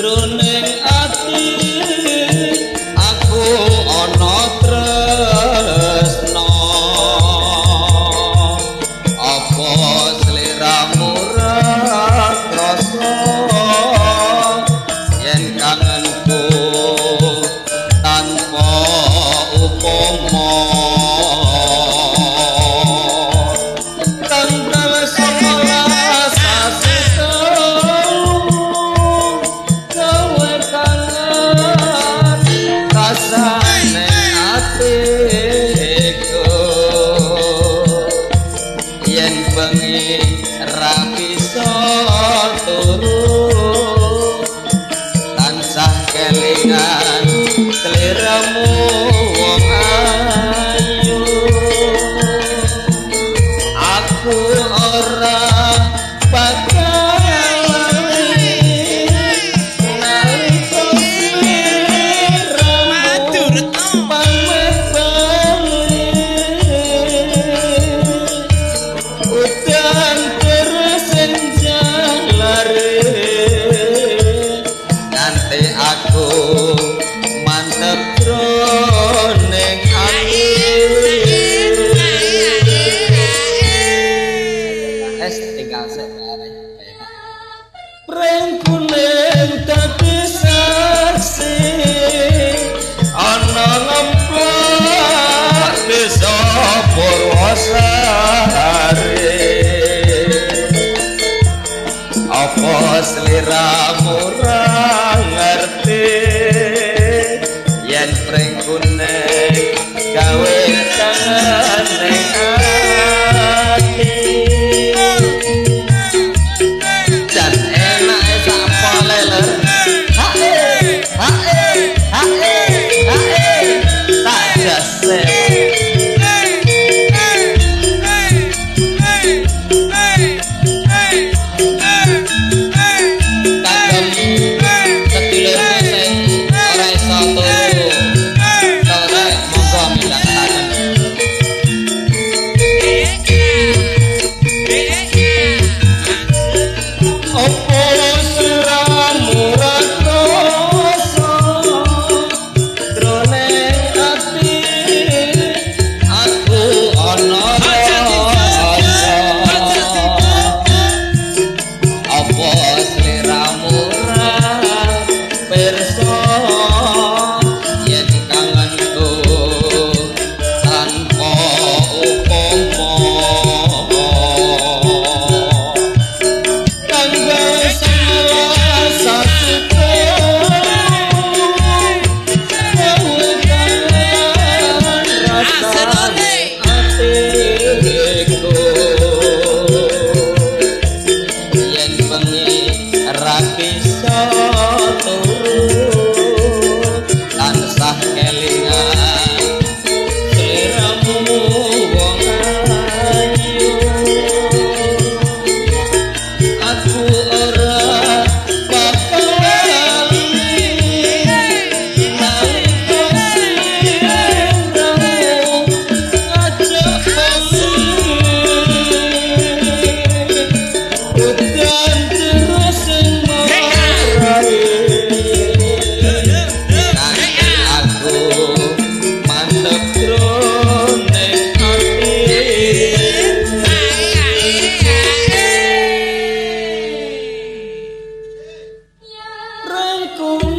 jroning ati aku ana tresno apa sliramu ra krasa yen kangenku tanpa upama tanggal 11 sasi gawe kangen rasane atiku yen bengi ra bisa turu tansah kelingan sliramu wong ayu aku ora bakal lali nalika sliramu pamit bali udan terus senjalare nanti aku mantep jroning ati tinggal sekarang pring kuning dadi saksi ana ngemplak desa Purwosari apa sliramu ra ngerti yen pring kuning gawe kangen ning ati dan enak sapa leler hae tak jase ku